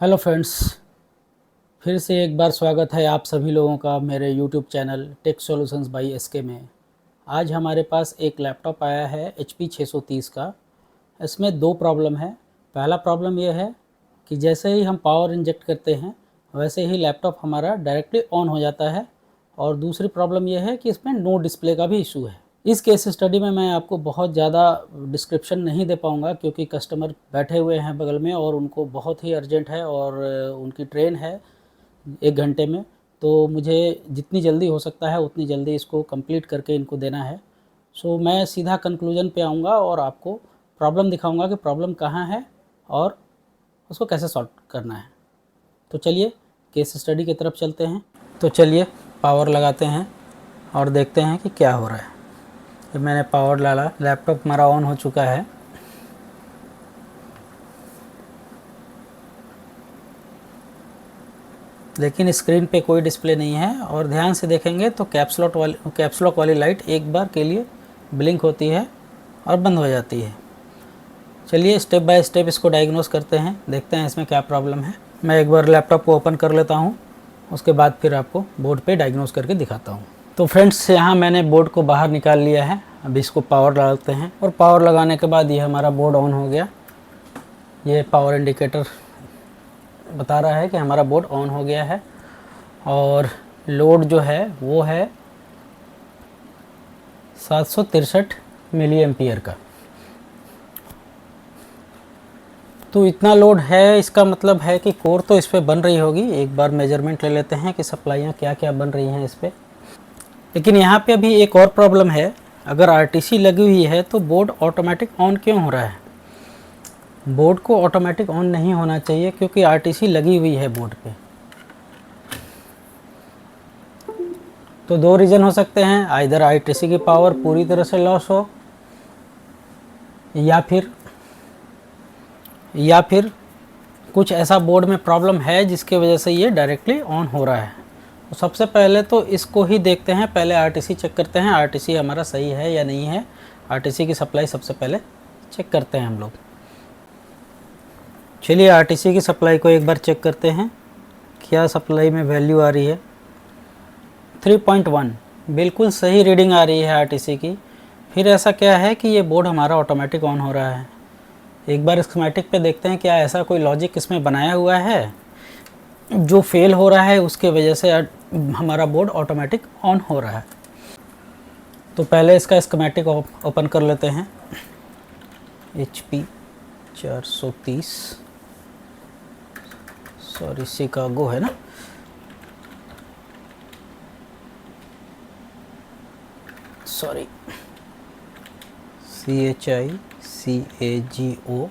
Hello friends, फिर से एक बार स्वागत है आप सभी लोगों का मेरे YouTube channel tech solutions by SK में। आज हमारे पास एक लैपटॉप आया है HP 630 का। इसमें दो प्रॉब्लम है। पहला प्रॉब्लम यह है कि जैसे ही हम पावर इंजेक्ट करते हैं वैसे ही लैपटॉप हमारा डायरेक्टली ऑन हो जाता है, और दूसरी प्रॉब्लम यह है कि इसमें नो डिस्प्ले का भी इशू है। इस केस स्टडी में मैं आपको बहुत ज़्यादा डिस्क्रिप्शन नहीं दे पाऊँगा क्योंकि कस्टमर बैठे हुए हैं बगल में और उनको बहुत ही अर्जेंट है और उनकी ट्रेन है 1 घंटे में। तो मुझे जितनी जल्दी हो सकता है उतनी जल्दी इसको कंप्लीट करके इनको देना है। सो मैं सीधा कंक्लूजन पे आऊँगा और आपको प्रॉब्लम दिखाऊँगा कि प्रॉब्लम कहाँ है और उसको कैसे सॉल्व करना है। तो चलिए केस स्टडी की तरफ चलते हैं। तो चलिए पावर लगाते हैं और देखते हैं कि क्या हो रहा है। तो मैंने पावर डाला, लैपटॉप हमारा ऑन हो चुका है। लेकिन स्क्रीन पे कोई डिस्प्ले नहीं है, और ध्यान से देखेंगे तो कैप्स लॉक वाली लाइट एक बार के लिए ब्लिंक होती है और बंद हो जाती है। चलिए स्टेप बाय स्टेप इसको डायग्नोस करते हैं, देखते हैं इसमें क्या प्रॉब्लम है। मैं एक बार लैपटॉप को ओपन कर लेता हूँ, उसके बाद फिर आपको बोर्ड पे डायग्नोस करके दिखाता हूँ। तो फ्रेंड्स, यहाँ मैंने बोर्ड को बाहर निकाल लिया है। अभी इसको पावर डालते हैं, और पावर लगाने के बाद ये हमारा बोर्ड ऑन हो गया। ये पावर इंडिकेटर बता रहा है कि हमारा बोर्ड ऑन हो गया है, और लोड जो है वो है 763 मिली एम्पियर का। तो इतना लोड है, इसका मतलब है कि कोर तो इस पर बन रही होगी। एक बार मेजरमेंट ले लेते हैं कि सप्लाइयाँ क्या क्या बन रही हैं इस पर। लेकिन यहाँ पे अभी एक और प्रॉब्लम है। अगर आरटीसी लगी हुई है तो बोर्ड ऑटोमेटिक ऑन क्यों हो रहा है? बोर्ड को ऑटोमेटिक ऑन नहीं होना चाहिए क्योंकि आरटीसी लगी हुई है बोर्ड पे। तो दो रीज़न हो सकते हैं, आइदर आरटीसी की पावर पूरी तरह से लॉस हो, या फिर कुछ ऐसा बोर्ड में प्रॉब्लम है जिसके वजह से ये डायरेक्टली ऑन हो रहा है। तो सबसे पहले तो इसको ही देखते हैं, पहले आरटीसी चेक करते हैं आरटीसी हमारा सही है या नहीं है। आरटीसी की सप्लाई सबसे पहले चेक करते हैं हम लोग। चलिए आरटीसी की सप्लाई को एक बार चेक करते हैं, क्या सप्लाई में वैल्यू आ रही है। 3.1 बिल्कुल सही रीडिंग आ रही है आरटीसी की। फिर ऐसा क्या है कि ये बोर्ड हमारा ऑटोमेटिक ऑन हो रहा है? एक बार स्कीमेटिक पे देखते हैं, क्या ऐसा कोई लॉजिक इसमें बनाया हुआ है जो फेल हो रहा है, उसके वजह से हमारा बोर्ड ऑटोमेटिक ऑन हो रहा है। तो पहले इसका स्कीमेटिक ओपन कर लेते हैं। HP 430, सॉरी शिकागो है ना, sorry CHICAGO।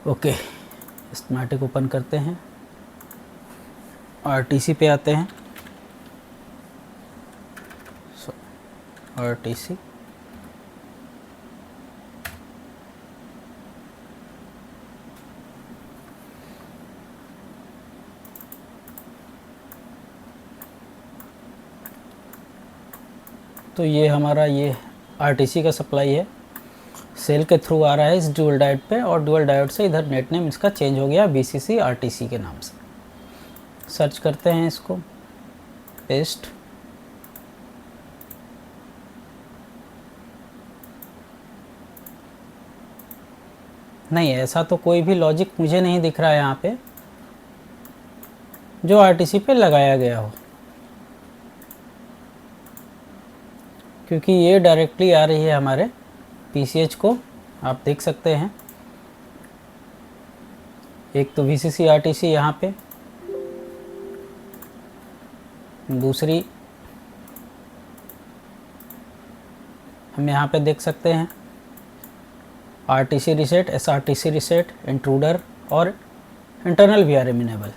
Okay, schematic open करते हैं, आरटीसी पे आते हैं। आरटीसी तो ये हमारा ये आरटीसी का सप्लाई है, सेल के थ्रू आ रहा है इस डुअल डायोड पे, और डुअल डायोड से इधर नेट नेम इसका चेंज हो गया BCC RTC के नाम से। सर्च करते हैं इसको, पेस्ट। नहीं, ऐसा तो कोई भी लॉजिक मुझे नहीं दिख रहा है यहाँ पे जो आरटीसी पे लगाया गया हो, क्योंकि ये डायरेक्टली आ रही है हमारे PCH को। आप देख सकते हैं, एक तो VCC RTC यहाँ पे, दूसरी हम यहाँ पे देख सकते हैं RTC reset, SRTC reset, intruder और इंटरनल VRM इनेबल।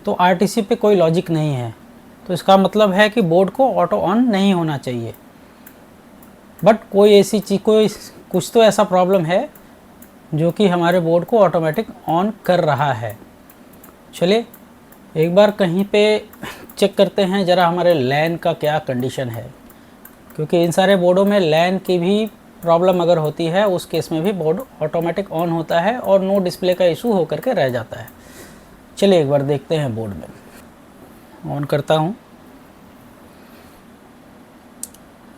तो RTC पे कोई लॉजिक नहीं है, तो इसका मतलब है कि बोर्ड को ऑटो ऑन नहीं होना चाहिए। बट कोई ऐसी चीज़, कोई कुछ तो ऐसा प्रॉब्लम है जो कि हमारे बोर्ड को ऑटोमेटिक ऑन कर रहा है। चलिए एक बार कहीं पे चेक करते हैं ज़रा हमारे लैन का क्या कंडीशन है, क्योंकि इन सारे बोर्डों में लैन की भी प्रॉब्लम अगर होती है उस केस में भी बोर्ड ऑटोमेटिक ऑन होता है और नो डिस्प्ले का इशू होकर के रह जाता है। चलिए एक बार देखते हैं बोर्ड में। ऑन करता हूँ,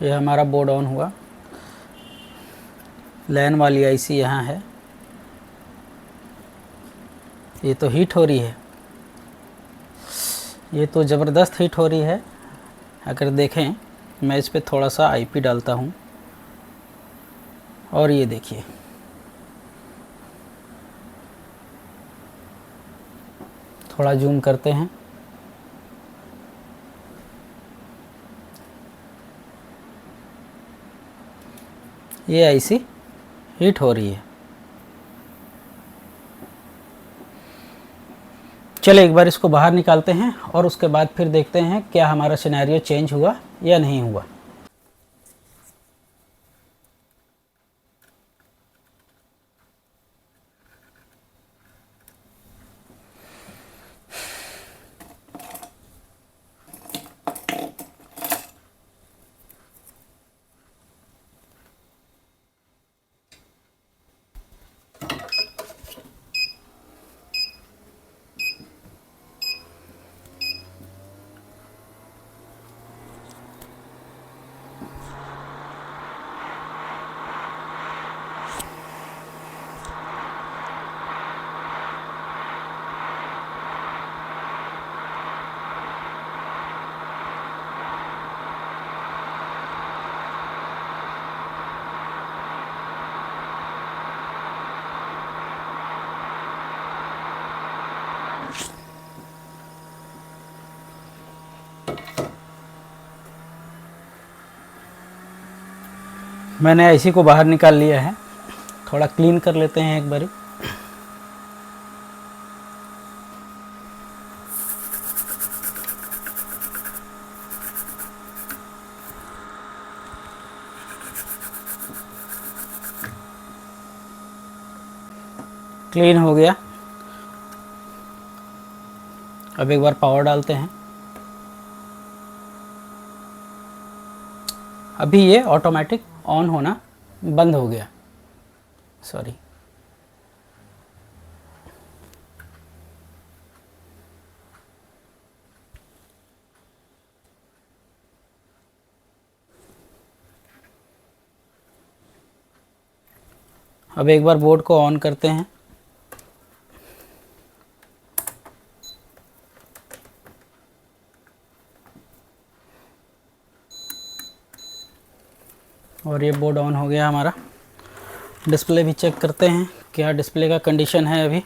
ये हमारा बोर्ड ऑन हुआ। लैन वाली आईसी यहाँ है, ये तो हीट हो रही है, ये तो ज़बरदस्त हीट हो रही है। अगर देखें, मैं इस पर थोड़ा सा आईपी डालता हूँ और ये देखिए, थोड़ा जूम करते हैं, ये आईसी हीट हो रही है। चलो एक बार इसको बाहर निकालते हैं और उसके बाद फिर देखते हैं क्या हमारा सिनेरियो चेंज हुआ या नहीं हुआ। मैंने आईसी को बाहर निकाल लिया है, थोड़ा क्लीन कर लेते हैं एक बारी। क्लीन हो गया। अब एक बार पावर डालते हैं। अभी ये ऑटोमेटिक ऑन होना बंद हो गया, सॉरी। अब एक बार बोर्ड को ऑन करते हैं। और ये बोर्ड ऑन हो गया हमारा। डिस्प्ले भी चेक करते हैं क्या डिस्प्ले का कंडीशन है अभी।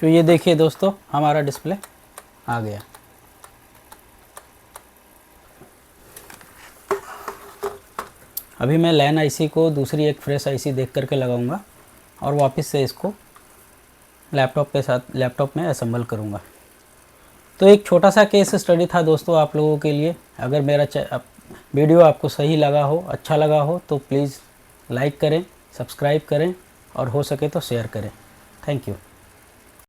तो ये देखिए दोस्तों, हमारा डिस्प्ले आ गया। अभी मैं लैन आईसी को दूसरी एक फ्रेश आईसी देख करके लगाऊंगा और वापस से इसको लैपटॉप में असेंबल करूंगा। तो एक छोटा सा केस स्टडी था दोस्तों आप लोगों के लिए। अगर मेरा वीडियो आपको सही लगा हो, अच्छा लगा हो, तो प्लीज़ लाइक करें, सब्सक्राइब करें और हो सके तो शेयर करें। Thank you.